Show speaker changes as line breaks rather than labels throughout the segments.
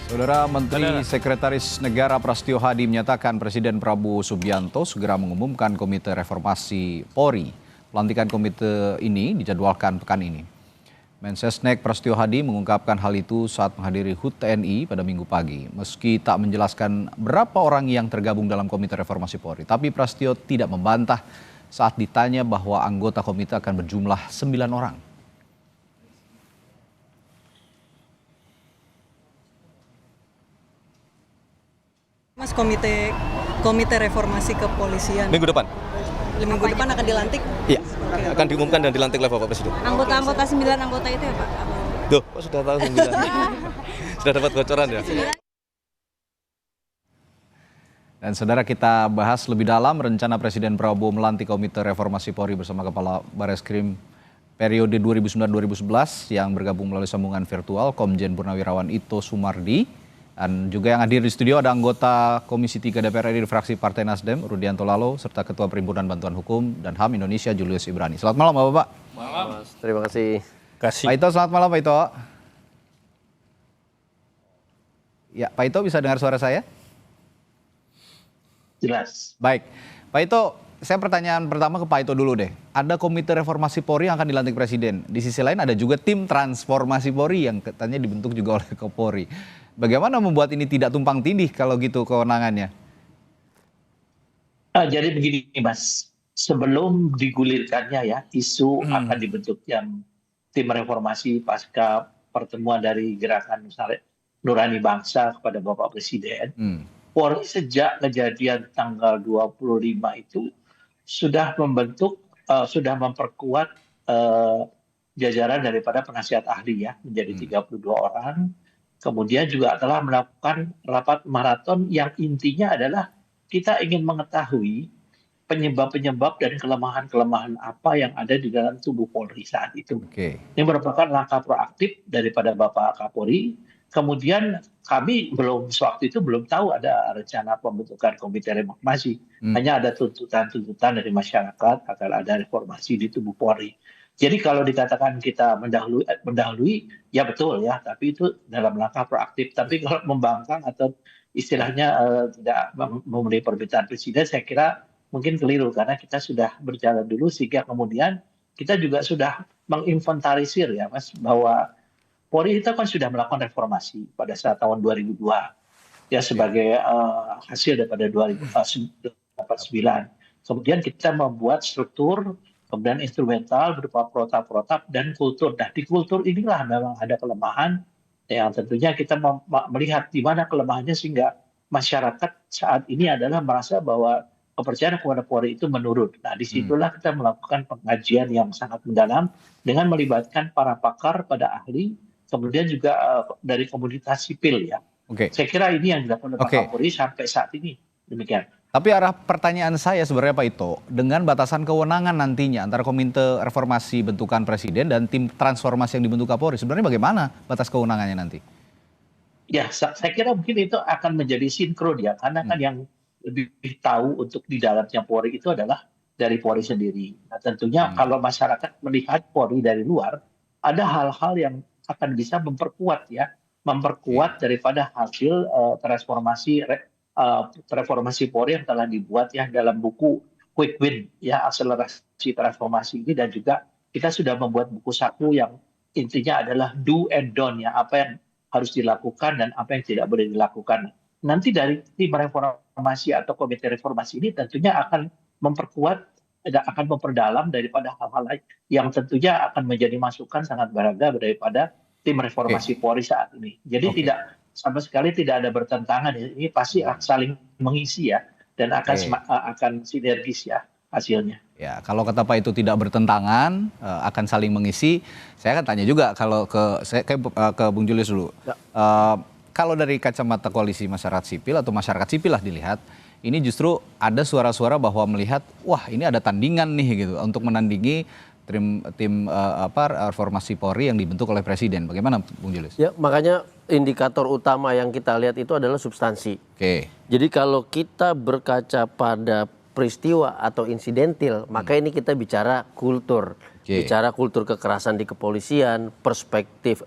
Saudara Menteri Sekretaris Negara Prasetyo Hadi menyatakan Presiden Prabowo Subianto segera mengumumkan Komite Reformasi Polri. Pelantikan komite ini dijadwalkan pekan ini. Mensesnek Prasetyo Hadi mengungkapkan hal itu saat menghadiri HUT TNI pada Minggu pagi. Meski tak menjelaskan berapa orang yang tergabung dalam Komite Reformasi Polri, tapi Prasetyo tidak membantah saat ditanya bahwa anggota komite akan berjumlah 9 orang.
Mas, komite reformasi kepolisian
Minggu depan?
minggu depan akan dilantik?
Iya, akan diumumkan dan dilantik oleh Bapak Presiden.
Anggota 9 anggota itu ya Pak?
Duh, kok sudah tahu 9? Sudah dapat bocoran ya?
Dan saudara, kita bahas lebih dalam rencana Presiden Prabowo melantik Komite Reformasi Polri bersama Kepala Bareskrim periode 2009-2011 yang bergabung melalui sambungan virtual Komjen Purnawirawan Ito Sumardi. Dan juga yang hadir di studio ada anggota Komisi 3 DPR RI fraksi Partai Nasdem, Rudianto Lalo, serta Ketua Perhimpunan Bantuan Hukum dan HAM Indonesia, Julius Ibrani. Selamat malam, Bapak.
Malam. Terima kasih.
Pak Ito, selamat malam, Pak Ito. Ya, Pak Ito bisa dengar suara saya?
Jelas.
Baik, Pak Ito, saya pertanyaan pertama ke Pak Ito dulu deh. Ada Komite Reformasi Polri yang akan dilantik Presiden. Di sisi lain ada juga tim transformasi Polri yang katanya dibentuk juga oleh Kapolri. Bagaimana membuat ini tidak tumpang tindih kalau gitu kewenangannya?
Jadi begini Mas, sebelum digulirkannya ya isu akan dibentuknya tim reformasi pasca pertemuan dari Gerakan Nurani Bangsa kepada Bapak Presiden, Polri sejak kejadian tanggal 25 itu sudah memperkuat jajaran daripada penasihat ahli ya menjadi 32 orang. Kemudian juga telah melakukan rapat maraton yang intinya adalah kita ingin mengetahui penyebab-penyebab dan kelemahan-kelemahan apa yang ada di dalam tubuh Polri saat itu. Ini merupakan langkah proaktif daripada Bapak Kapolri. Kemudian kami sewaktu itu belum tahu ada rencana pembentukan komite reformasi. Hanya ada tuntutan-tuntutan dari masyarakat agar ada reformasi di tubuh Polri. Jadi kalau dikatakan kita mendahului, ya betul ya, tapi itu dalam langkah proaktif. Tapi kalau membangkang atau istilahnya tidak memenuhi permintaan Presiden, saya kira mungkin keliru karena kita sudah berjalan dulu sehingga kemudian kita juga sudah menginventarisir ya Mas, bahwa Polri itu kan sudah melakukan reformasi pada saat tahun 2002 ya sebagai hasil daripada 2009. Kemudian kita membuat struktur, kemudian instrumental berupa protap-protap dan kultur. Nah di kultur inilah memang ada kelemahan yang tentunya kita melihat di mana kelemahannya sehingga masyarakat saat ini adalah merasa bahwa kepercayaan kepada Polri itu menurun. Nah disitulah kita melakukan pengkajian yang sangat mendalam dengan melibatkan para pakar, pada ahli, kemudian juga dari komunitas sipil ya. Saya kira ini yang dilakukan oleh Pak Kapolri sampai saat ini. Demikian.
Tapi arah pertanyaan saya sebenarnya Pak Ito, dengan batasan kewenangan nantinya antara Komite Reformasi bentukan Presiden dan tim transformasi yang dibentuk Kapolri, sebenarnya bagaimana batas kewenangannya nanti? Ya,
saya kira mungkin itu akan menjadi sinkron ya, karena kan yang lebih tahu untuk di dalamnya Polri itu adalah dari Polri sendiri. Nah tentunya kalau masyarakat melihat Polri dari luar, ada hal-hal yang akan bisa memperkuat daripada hasil transformasi Polri yang telah dibuat ya dalam buku Quick Win ya, akselerasi transformasi ini, dan juga kita sudah membuat buku saku yang intinya adalah do and don't ya, apa yang harus dilakukan dan apa yang tidak boleh dilakukan. Nanti dari tim reformasi atau komite reformasi ini tentunya akan memperkuat dan akan memperdalam daripada hal-hal lain yang tentunya akan menjadi masukan sangat berharga daripada tim reformasi Polri saat ini. Jadi sama sekali tidak ada bertentangan, ini pasti saling mengisi ya, dan akan sinergis ya hasilnya.
Ya, kalau kata Pak itu tidak bertentangan, akan saling mengisi. Saya akan tanya juga kalau ke Bung Julius dulu. Kalau dari kacamata koalisi masyarakat sipil atau masyarakat sipil lah dilihat, ini justru ada suara-suara bahwa melihat, wah ini ada tandingan nih gitu untuk menandingi tim reformasi Polri yang dibentuk oleh Presiden. Bagaimana Bung Julius?
Ya, makanya indikator utama yang kita lihat itu adalah substansi. Jadi kalau kita berkaca pada peristiwa atau insidentil, maka ini kita bicara kultur.
Oke.
Bicara kultur kekerasan di kepolisian, perspektif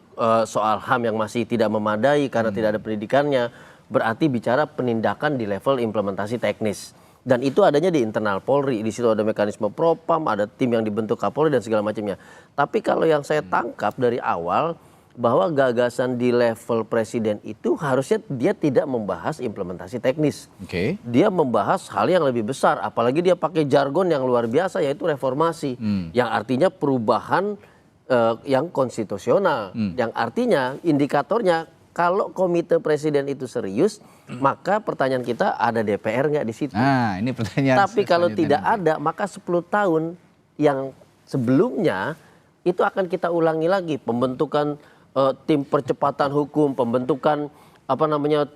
soal HAM yang masih tidak memadai karena tidak ada pendidikannya, berarti bicara penindakan di level implementasi teknis. Dan itu adanya di internal Polri, di situ ada mekanisme propam, ada tim yang dibentuk Kapolri dan segala macamnya. Tapi kalau yang saya tangkap dari awal, bahwa gagasan di level presiden itu harusnya dia tidak membahas implementasi teknis.
Oke.
Dia membahas hal yang lebih besar, apalagi dia pakai jargon yang luar biasa yaitu reformasi, yang artinya perubahan yang konstitusional, yang artinya indikatornya kalau komite presiden itu serius, maka pertanyaan kita ada DPR nggak di situ?
Nah, ini pertanyaan.
Tapi kalau
selanjutnya
tidak
nanti.
ada, maka 10 tahun yang sebelumnya itu akan kita ulangi lagi pembentukan tim percepatan hukum, pembentukan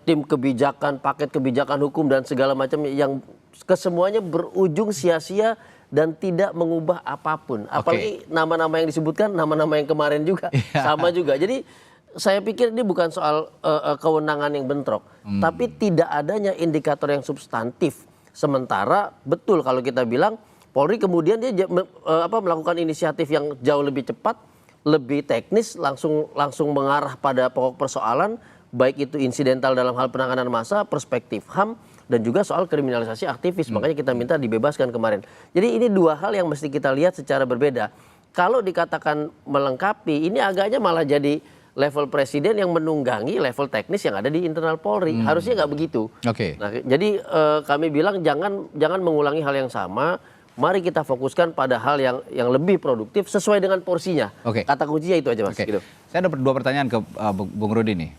tim kebijakan, paket kebijakan hukum dan segala macam yang kesemuanya berujung sia-sia dan tidak mengubah apapun. Apalagi nama-nama yang disebutkan, nama-nama yang kemarin juga sama juga. Jadi saya pikir ini bukan soal kewenangan yang bentrok, tapi tidak adanya indikator yang substantif. Sementara betul kalau kita bilang Polri kemudian dia melakukan inisiatif yang jauh lebih cepat, lebih teknis, langsung mengarah pada pokok persoalan, baik itu insidental dalam hal penanganan massa, perspektif HAM, dan juga soal kriminalisasi aktivis. Makanya kita minta dibebaskan kemarin. Jadi ini dua hal yang mesti kita lihat secara berbeda. Kalau dikatakan melengkapi, ini agaknya malah jadi level presiden yang menunggangi level teknis yang ada di internal Polri. Harusnya nggak begitu.
Oke.
Nah, jadi kami bilang jangan mengulangi hal yang sama. Mari kita fokuskan pada hal yang lebih produktif sesuai dengan porsinya.
Oke.
Kata kuncinya itu aja, Mas.
Oke.
Gitu.
Saya ada 2 pertanyaan ke Bung Rudi nih.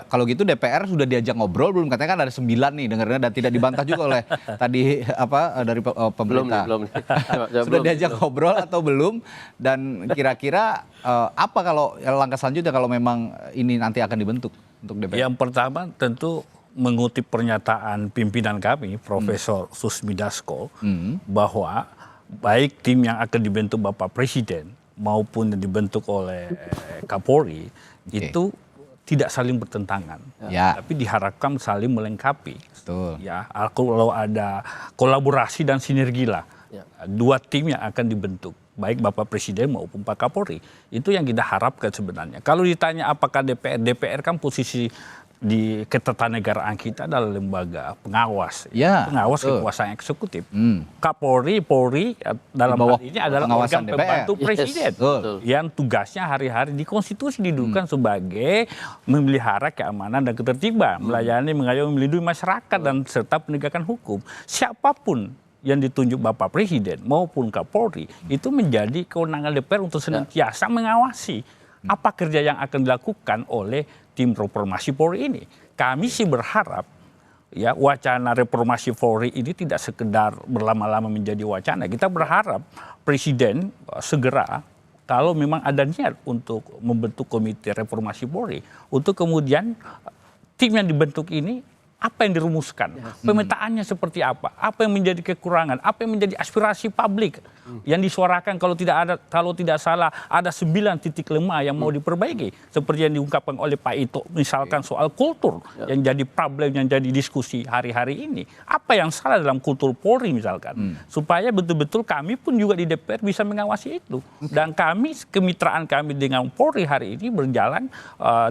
Kalau gitu DPR sudah diajak ngobrol belum? Katanya kan ada 9 nih dengarnya dan tidak dibantah juga oleh tadi dari pemerintah.
Belum.
Sudah diajak ngobrol atau belum? Dan kira-kira apa kalau langkah selanjutnya kalau memang ini nanti akan dibentuk untuk DPR?
Yang pertama tentu mengutip pernyataan pimpinan kami, Profesor Susmi Dasko, bahwa baik tim yang akan dibentuk Bapak Presiden maupun yang dibentuk oleh Kapolri itu tidak saling bertentangan, tapi diharapkan saling melengkapi.
Betul.
Ya, kalau ada kolaborasi dan sinergi lah, 2 tim yang akan dibentuk, baik Bapak Presiden maupun Pak Kapolri. Itu yang kita harapkan sebenarnya. Kalau ditanya apakah DPR kan posisi di ketatanegaraan kita adalah lembaga pengawas, pengawas kekuasaan eksekutif. Kapolri, Polri dalam hal ini adalah organ pembantu presiden yang tugasnya hari-hari di konstitusi didudukan sebagai memelihara keamanan dan ketertiban, melayani, mengayomi, melindungi masyarakat dan serta penegakan hukum. Siapapun yang ditunjuk Bapak Presiden maupun Kapolri itu menjadi kewenangan DPR untuk senantiasa mengawasi apa kerja yang akan dilakukan oleh tim reformasi Polri ini. Kami sih berharap ya wacana reformasi Polri ini tidak sekedar berlama-lama menjadi wacana. Kita berharap Presiden segera kalau memang ada niat untuk membentuk komite reformasi Polri, untuk kemudian tim yang dibentuk ini apa yang dirumuskan, pemetaannya seperti apa yang menjadi kekurangan, apa yang menjadi aspirasi publik yang disuarakan kalau tidak salah ada 9 titik lemah yang mau diperbaiki, seperti yang diungkapkan oleh Pak Ito, misalkan soal kultur yang jadi problem, yang jadi diskusi hari-hari ini. Apa yang salah dalam kultur Polri misalkan, supaya betul-betul kami pun juga di DPR bisa mengawasi itu. Dan kemitraan kami dengan Polri hari ini berjalan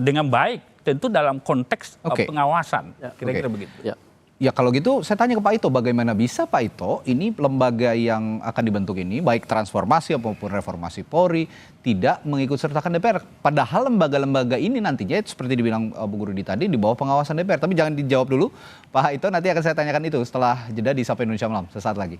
dengan baik. Tentu dalam konteks pengawasan, kira-kira begitu.
Ya kalau gitu saya tanya ke Pak Ito, bagaimana bisa Pak Ito ini lembaga yang akan dibentuk ini, baik transformasi maupun reformasi Polri, tidak mengikut sertakan DPR. Padahal lembaga-lembaga ini nantinya seperti dibilang Bung Rudi tadi di bawah pengawasan DPR. Tapi jangan dijawab dulu Pak Ito, nanti akan saya tanyakan itu setelah jeda di Sapa Indonesia Malam, sesaat lagi.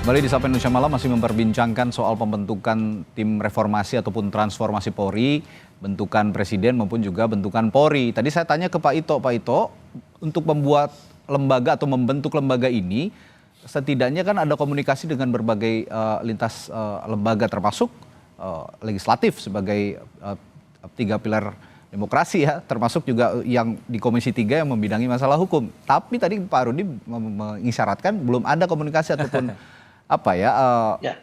Kembali di Sapa Indonesia Malam masih memperbincangkan soal pembentukan tim reformasi ataupun transformasi Polri, bentukan presiden maupun juga bentukan Polri. Tadi saya tanya ke Pak Ito, untuk membuat lembaga atau membentuk lembaga ini, setidaknya kan ada komunikasi dengan berbagai lintas lembaga termasuk legislatif sebagai 3 pilar demokrasi ya, termasuk juga yang di Komisi 3 yang membidangi masalah hukum. Tapi tadi Pak Rudi mengisyaratkan belum ada komunikasi ataupun apa ya
Ya,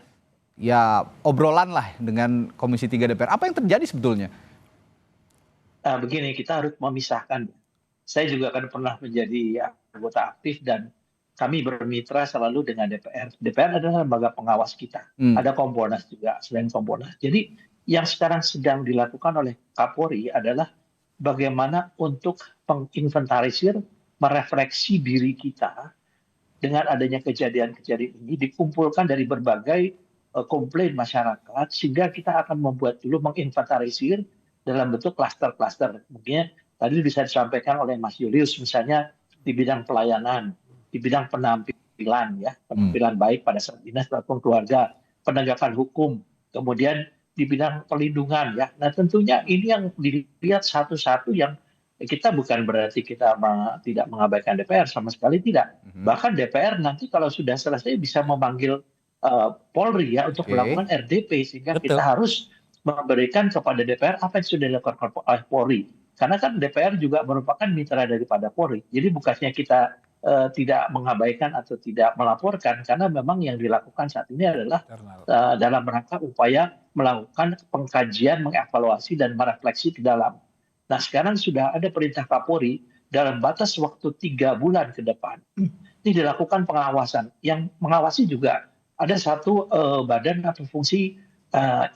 ya obrolan lah dengan Komisi 3 DPR. Apa yang terjadi sebetulnya?
begini, kita harus memisahkan. Saya juga kan pernah menjadi anggota aktif dan kami bermitra selalu dengan DPR. DPR adalah lembaga pengawas kita. Ada Kompolnas juga selain Kompolnas. Jadi yang sekarang sedang dilakukan oleh Kapolri adalah bagaimana untuk menginventarisir, merefleksi diri kita dengan adanya kejadian-kejadian ini dikumpulkan dari berbagai komplain masyarakat sehingga kita akan membuat dulu menginventarisir dalam bentuk klaster-klaster. Mungkin tadi bisa disampaikan oleh Mas Julius misalnya di bidang pelayanan, di bidang penampilan ya, penampilan baik pada saat dinas maupun keluarga, penegakan hukum, kemudian di bidang perlindungan ya. Nah, tentunya ini yang dilihat satu-satu yang kita bukan berarti kita tidak mengabaikan DPR sama sekali tidak. Bahkan DPR nanti kalau sudah selesai bisa memanggil Polri ya untuk melakukan RDP sehingga kita harus memberikan kepada DPR apa yang sudah dilakukan oleh Polri. Karena kan DPR juga merupakan mitra daripada Polri. Jadi bukannya kita tidak mengabaikan atau tidak melaporkan, karena memang yang dilakukan saat ini adalah dalam rangka upaya melakukan pengkajian, mengevaluasi, dan merefleksi ke dalam. Nah sekarang sudah ada perintah Kapolri dalam batas waktu 3 bulan ke depan. Ini dilakukan pengawasan. Yang mengawasi juga ada satu badan atau fungsi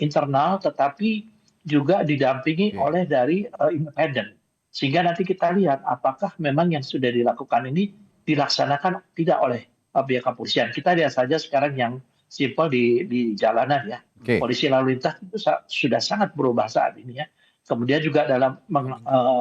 internal tetapi juga didampingi oleh dari independen. Sehingga nanti kita lihat apakah memang yang sudah dilakukan ini dilaksanakan tidak oleh pihak kepolisian. Kita lihat saja sekarang yang simpel di jalanan ya. Polisi lalu lintas itu sudah sangat berubah saat ini ya. Kemudian juga dalam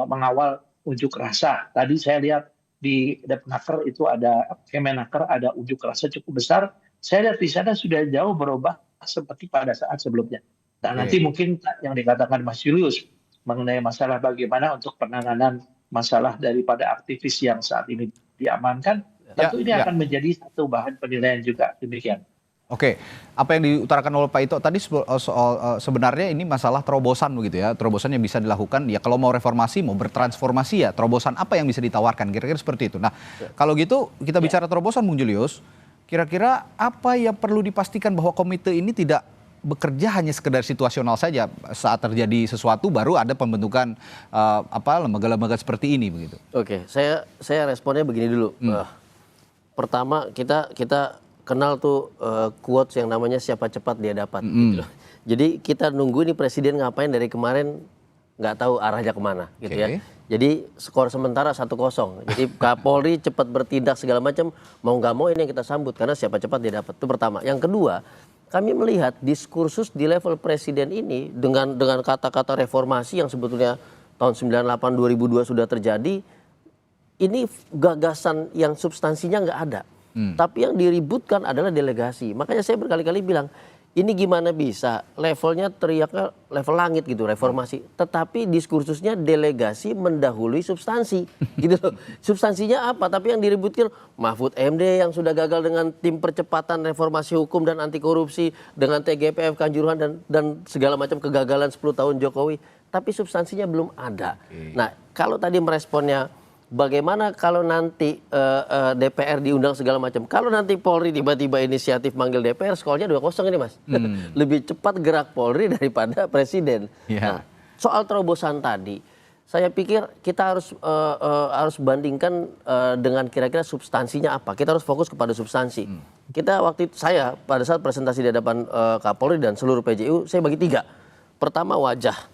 mengawal unjuk rasa. Tadi saya lihat di Depnaker itu ada Kemenaker ada unjuk rasa cukup besar. Saya lihat di sana sudah jauh berubah seperti pada saat sebelumnya. Dan nanti mungkin yang dikatakan Mas Julius mengenai masalah bagaimana untuk penanganan masalah daripada aktivis yang saat ini diamankan, tentu ini akan menjadi satu bahan penilaian juga demikian.
Oke, apa yang diutarakan oleh Pak Ito tadi soal sebenarnya ini masalah terobosan begitu ya, terobosan yang bisa dilakukan ya kalau mau reformasi, mau bertransformasi ya terobosan apa yang bisa ditawarkan, kira-kira seperti itu. Nah kalau gitu kita bicara terobosan Bung Julius, kira-kira apa yang perlu dipastikan bahwa komite ini tidak bekerja hanya sekedar situasional saja, saat terjadi sesuatu baru ada pembentukan lembaga-lembaga seperti ini begitu. Oke,
saya responnya begini dulu. Pertama kita kenal tuh quotes yang namanya siapa cepat dia dapat. Gitu. Jadi kita nunggu ini presiden ngapain dari kemarin nggak tahu arahnya kemana gitu ya. Jadi skor sementara 1-0. Jadi Kapolri cepat bertindak segala macam, mau nggak mau ini yang kita sambut karena siapa cepat dia dapat. Itu pertama. Yang kedua, kami melihat diskursus di level presiden ini dengan kata-kata reformasi yang sebetulnya tahun 98 2002 sudah terjadi, ini gagasan yang substansinya nggak ada. Tapi yang diributkan adalah delegasi. Makanya saya berkali-kali bilang, ini gimana bisa levelnya teriaknya level langit gitu reformasi, tetapi diskursusnya delegasi mendahului substansi gitu loh. Substansinya apa? Tapi yang diributkan Mahfud MD yang sudah gagal dengan tim percepatan reformasi hukum dan anti korupsi dengan TGPF Kanjuruhan dan segala macam kegagalan 10 tahun Jokowi, tapi substansinya belum ada. Nah, kalau tadi meresponnya bagaimana kalau nanti DPR diundang segala macam. Kalau nanti Polri tiba-tiba inisiatif manggil DPR, skornya 2-0 ini Mas. Lebih cepat gerak Polri daripada Presiden. Nah, soal terobosan tadi, saya pikir kita harus bandingkan dengan kira-kira substansinya apa. Kita harus fokus kepada substansi. Kita saya pada saat presentasi di hadapan Kapolri dan seluruh PJU, saya bagi 3. Pertama wajah,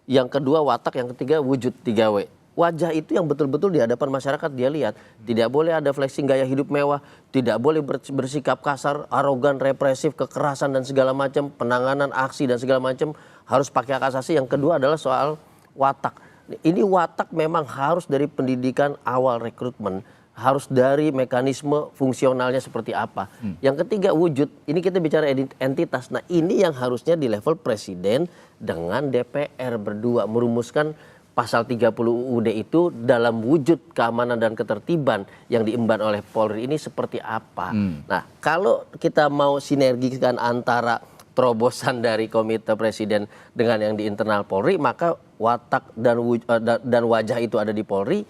yang kedua watak, yang ketiga wujud 3W. Wajah itu yang betul-betul di hadapan masyarakat dia lihat. Tidak boleh ada flexing gaya hidup mewah, tidak boleh bersikap kasar, arogan, represif, kekerasan dan segala macam, penanganan aksi dan segala macam harus pakai hak asasi. Yang kedua adalah soal watak. Ini watak memang harus dari pendidikan awal rekrutmen, harus dari mekanisme fungsionalnya seperti apa. Yang ketiga wujud, ini kita bicara entitas. Nah ini yang harusnya di level presiden dengan DPR berdua merumuskan pasal 30 UUD itu dalam wujud keamanan dan ketertiban yang diemban oleh Polri ini seperti apa. Nah kalau kita mau sinergikan antara terobosan dari komite presiden dengan yang di internal Polri, maka watak dan wajah itu ada di Polri,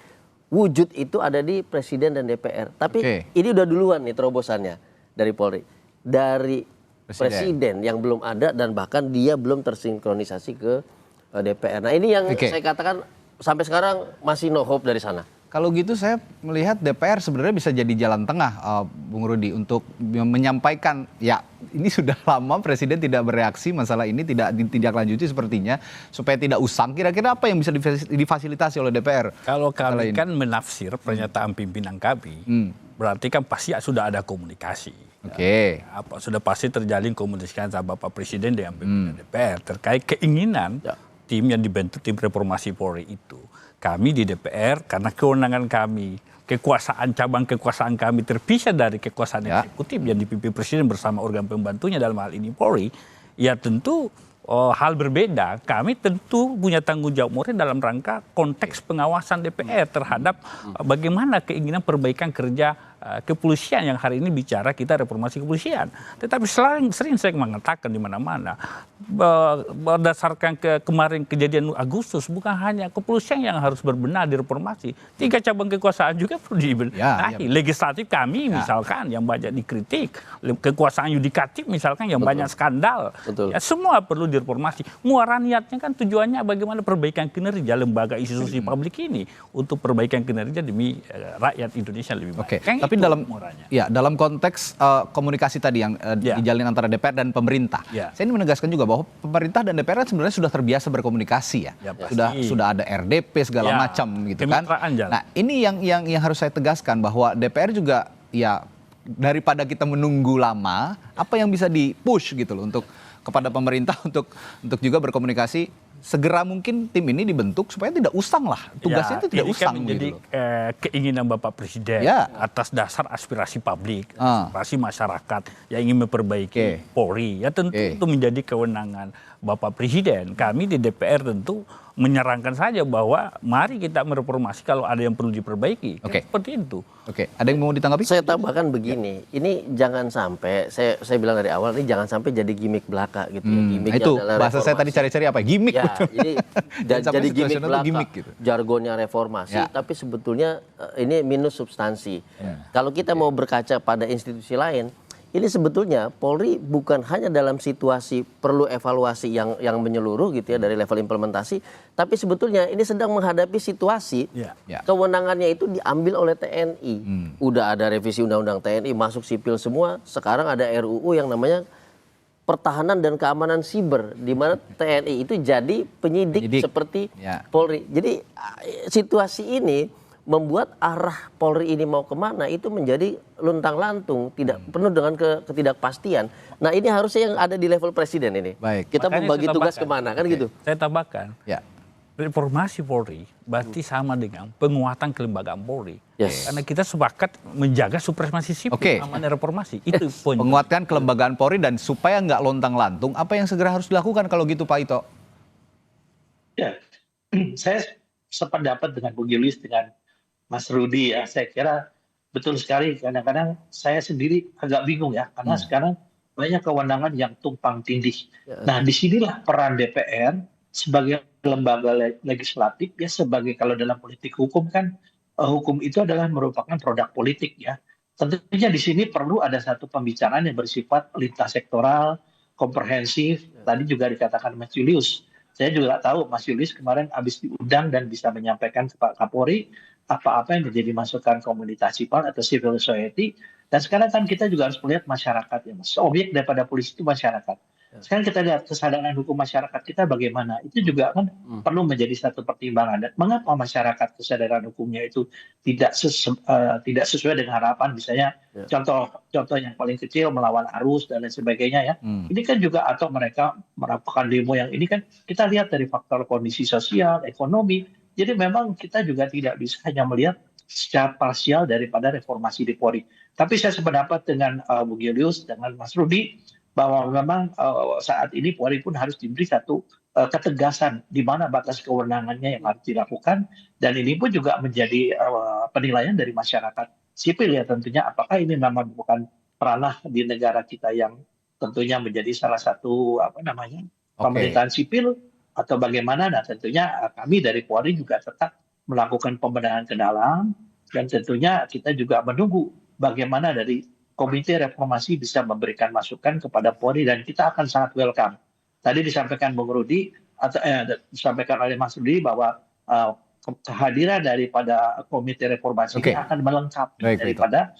wujud itu ada di presiden dan DPR. Tapi ini udah duluan nih terobosannya dari Polri. dari presiden yang belum ada dan bahkan dia belum tersinkronisasi ke DPR. Nah ini yang saya katakan sampai sekarang masih no hope dari sana.
Kalau gitu saya melihat DPR sebenarnya bisa jadi jalan tengah, Bung Rudi, untuk menyampaikan ya ini sudah lama Presiden tidak bereaksi masalah ini, tidak ditindaklanjuti sepertinya, supaya tidak usang. Kira-kira apa yang bisa difasilitasi oleh DPR?
Kalau kami kan menafsir pernyataan pimpinan kami, berarti kan pasti sudah ada komunikasi.
Oke.
Sudah pasti terjalin komunikasi antara Bapak Presiden dengan pimpinan DPR terkait keinginan tim yang dibentuk tim reformasi Polri itu. Kami di DPR karena kewenangan kami, cabang kekuasaan kami terpisah dari kekuasaan eksekutif yang dipimpin Presiden bersama organ pembantunya dalam hal ini Polri, ya tentu hal berbeda. Kami tentu punya tanggung jawab moral dalam rangka konteks pengawasan DPR terhadap bagaimana keinginan perbaikan kerja kepolisian yang hari ini bicara kita reformasi kepolisian. Tetapi sering saya mengatakan di mana-mana berdasarkan kemarin kejadian Agustus bukan hanya kepolisian yang harus berbenah direformasi. 3 cabang kekuasaan juga perlu dibenahi. Legislatif kami misalkan yang banyak dikritik, kekuasaan yudikatif misalkan yang banyak skandal. Ya, semua perlu direformasi. Muara niatnya kan tujuannya bagaimana perbaikan kinerja lembaga institusi publik ini untuk perbaikan kinerja demi rakyat Indonesia lebih baik.
Tapi dalam konteks komunikasi tadi yang dijalin antara DPR dan pemerintah, saya ini menegaskan juga bahwa pemerintah dan DPR sebenarnya sudah terbiasa berkomunikasi ya, sudah ada RDP segala macam gitu kan. Nah ini yang harus saya tegaskan bahwa DPR juga ya daripada kita menunggu lama, apa yang bisa di-push gitu loh untuk kepada pemerintah untuk juga berkomunikasi segera mungkin tim ini dibentuk supaya tidak usang lah, tugasnya itu tidak usang
menjadi
gitu.
Keinginan Bapak Presiden atas dasar aspirasi publik, aspirasi masyarakat yang ingin memperbaiki Polri, ya tentu itu menjadi kewenangan Bapak Presiden. Kami di DPR tentu menyarankan saja bahwa mari kita mereformasi kalau ada yang perlu diperbaiki. Seperti itu.
Ada yang mau ditanggapi?
Saya tambahkan begini, ini jangan sampai, saya bilang dari awal ini jangan sampai jadi gimmick belaka gitu ya. Gimmicknya
itu
adalah
bahasa saya tadi cari-cari apa? Gimmick.
Ya, jadi gimmick belaka,
gitu.
jargonnya reformasi, tapi sebetulnya ini minus substansi. Kalau kita mau berkaca pada institusi lain, ini sebetulnya Polri bukan hanya dalam situasi perlu evaluasi yang menyeluruh gitu ya dari level implementasi, tapi sebetulnya ini sedang menghadapi situasi kewenangannya itu diambil oleh TNI. Udah ada revisi undang-undang TNI masuk sipil semua, sekarang ada RUU yang namanya pertahanan dan keamanan siber di mana TNI itu jadi penyidik seperti Polri. Jadi situasi ini membuat arah Polri ini mau kemana itu menjadi luntang-lantung, tidak penuh dengan ketidakpastian. Nah ini harusnya yang ada di level presiden ini. Kita membagi tugas kemana kan gitu.
Saya tambahkan, reformasi Polri berarti sama dengan penguatan kelembagaan Polri. Karena kita sepakat menjaga supremasi sipil, amanah reformasi. Itu poin.
Penguatan kelembagaan Polri dan supaya nggak lontang-lantung, apa yang segera harus dilakukan kalau gitu Pak Ito?
Ya, saya sependapat dengan Bung Julius, dengan Mas Rudi ya, saya kira betul sekali. Kadang-kadang saya sendiri agak bingung ya, karena sekarang banyak kewenangan yang tumpang tindih. Nah, disinilah peran DPR sebagai lembaga legislatif ya, sebagai kalau dalam politik hukum kan hukum itu adalah merupakan produk politik ya. Tentunya di sini perlu ada satu pembicaraan yang bersifat lintas sektoral, komprehensif. Tadi juga dikatakan Mas Julius. Saya juga tahu Mas Julius kemarin habis diundang dan bisa menyampaikan ke Pak Kapolri apa-apa yang menjadi masukan komunitas sipil atau civil society. Dan sekarang kan kita juga harus melihat masyarakat ya Mas. Objek daripada polisi itu masyarakat. Sekarang kita lihat kesadaran hukum masyarakat kita bagaimana. Itu juga kan perlu menjadi satu pertimbangan. Dan mengapa masyarakat kesadaran hukumnya itu tidak sesuai dengan harapan. Misalnya contoh yang paling kecil melawan arus dan lain sebagainya ya. Ini kan juga atau mereka melakukan demo yang ini kan kita lihat dari faktor kondisi sosial, ekonomi. Jadi memang kita juga tidak bisa hanya melihat secara parsial daripada reformasi di Polri. Tapi saya sependapat dengan Bung Julius, dengan Mas Rudi, bahwa memang saat ini Polri pun harus diberi satu ketegasan di mana batas kewenangannya yang harus dilakukan. Dan ini pun juga menjadi penilaian dari masyarakat sipil ya tentunya. Apakah ini memang bukan ranah di negara kita yang tentunya menjadi salah satu pemerintahan sipil, atau bagaimana. Nah tentunya kami dari Polri juga tetap melakukan pembenahan ke dalam dan tentunya kita juga menunggu bagaimana dari Komite Reformasi bisa memberikan masukan kepada Polri dan kita akan sangat welcome. Tadi disampaikan Bung Rudi atau disampaikan oleh Mas Rudi bahwa kehadiran daripada Komite Reformasi ini akan melengkapi daripada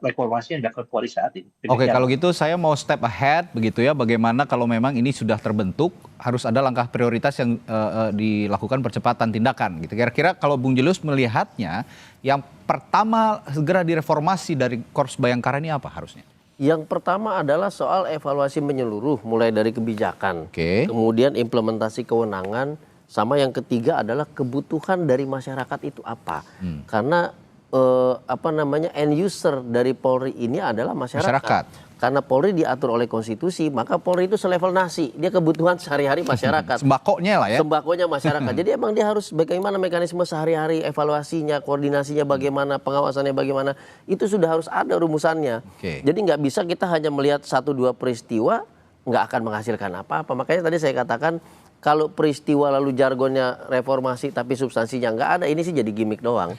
reformasi yang dilakukan Polri saat ini.
Oke, kalau gitu saya mau step ahead begitu ya, bagaimana kalau memang ini sudah terbentuk, harus ada langkah prioritas yang dilakukan percepatan tindakan gitu. Kira-kira kalau Bung Julius melihatnya, yang pertama segera direformasi dari Korps Bayangkara ini apa harusnya?
Yang pertama adalah soal evaluasi menyeluruh, mulai dari kebijakan, kemudian implementasi kewenangan, sama yang ketiga adalah kebutuhan dari masyarakat itu apa. Karena end user dari Polri ini adalah masyarakat. Karena Polri diatur oleh konstitusi, maka Polri itu selevel nasi. Dia kebutuhan sehari-hari masyarakat.
Sembakonya lah ya.
Sembakonya masyarakat. Jadi emang dia harus bagaimana mekanisme sehari-hari, evaluasinya, koordinasinya bagaimana, pengawasannya bagaimana. Itu sudah harus ada rumusannya. Jadi nggak bisa kita hanya melihat 1-2 peristiwa, nggak akan menghasilkan apa-apa. Makanya tadi saya katakan, kalau peristiwa lalu jargonnya reformasi tapi substansinya nggak ada, ini sih jadi gimmick doang.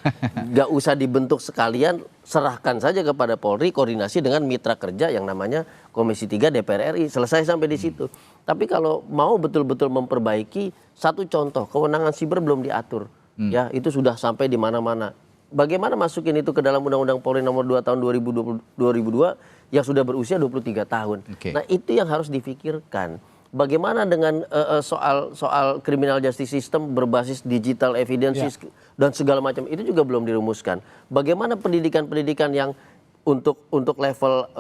Nggak usah dibentuk sekalian, serahkan saja kepada Polri koordinasi dengan mitra kerja yang namanya Komisi 3 DPR RI. Selesai sampai di situ. Tapi kalau mau betul-betul memperbaiki, satu contoh, kewenangan siber belum diatur. Ya, itu sudah sampai di mana-mana. Bagaimana masukin itu ke dalam Undang-Undang Polri nomor 2 tahun 2002 yang sudah berusia 23 tahun. Nah, itu yang harus difikirkan. Bagaimana dengan soal criminal justice system berbasis digital evidence dan segala macam, itu juga belum dirumuskan. Bagaimana pendidikan-pendidikan yang untuk level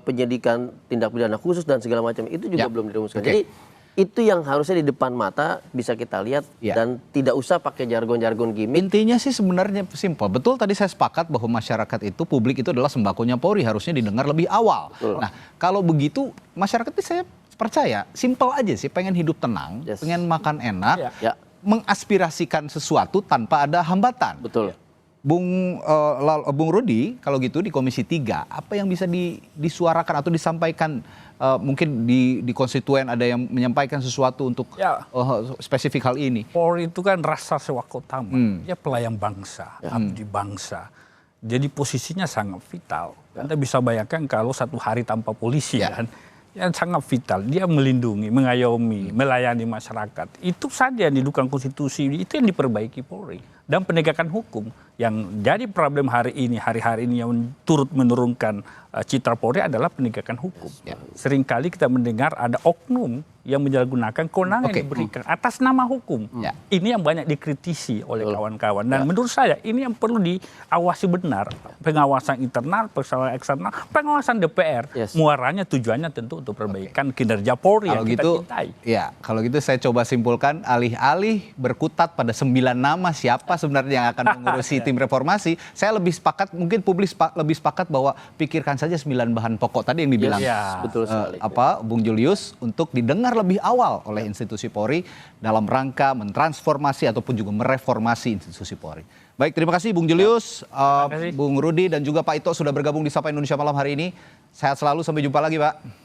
penyidikan tindak pidana khusus dan segala macam, itu juga belum dirumuskan. Jadi itu yang harusnya di depan mata bisa kita lihat dan tidak usah pakai jargon-jargon gimmick.
Intinya sih sebenarnya simpel. Betul, tadi saya sepakat bahwa masyarakat itu, publik itu adalah sembakonya Polri, harusnya didengar lebih awal. Nah, kalau begitu masyarakat itu saya percaya, simpel aja sih, pengen hidup tenang, pengen makan enak, mengaspirasikan sesuatu tanpa ada hambatan.
Betul.
Bung Rudi, kalau gitu di Komisi 3, apa yang bisa disuarakan atau disampaikan, mungkin di konstituen ada yang menyampaikan sesuatu untuk spesifik hal ini?
Polri itu kan rasa sewaktu utama, ya pelayan bangsa, abdi bangsa. Jadi posisinya sangat vital. Anda bisa bayangkan kalau satu hari tanpa polisi kan, yang sangat vital, dia melindungi, mengayomi, melayani masyarakat. Itu saja yang didukung konstitusi, itu yang diperbaiki Polri. Dan penegakan hukum yang jadi problem hari ini yang turut menurunkan citra Polri adalah penegakan hukum. Seringkali kita mendengar ada oknum yang menyalahgunakan kewenangan yang diberikan atas nama hukum. Ini yang banyak dikritisi oleh kawan-kawan. Dan menurut saya ini yang perlu diawasi benar. Pengawasan internal, pengawasan eksternal, pengawasan DPR. Muaranya tujuannya tentu untuk perbaikan kinerja Polri yang kita cintai.
Ya, kalau gitu saya coba simpulkan, alih-alih berkutat pada 9 nama siapa sebenarnya yang akan mengurusi tim reformasi, saya lebih sepakat, mungkin publik lebih sepakat bahwa pikirkan saja 9 bahan pokok tadi yang dibilang
betul sekali.
Bung Julius, untuk didengar lebih awal oleh institusi Polri dalam rangka mentransformasi ataupun juga mereformasi institusi Polri. Baik, terima kasih Bung Julius, Bung Rudi dan juga Pak Ito sudah bergabung di Sapa Indonesia Malam hari ini. Sehat selalu, sampai jumpa lagi Pak.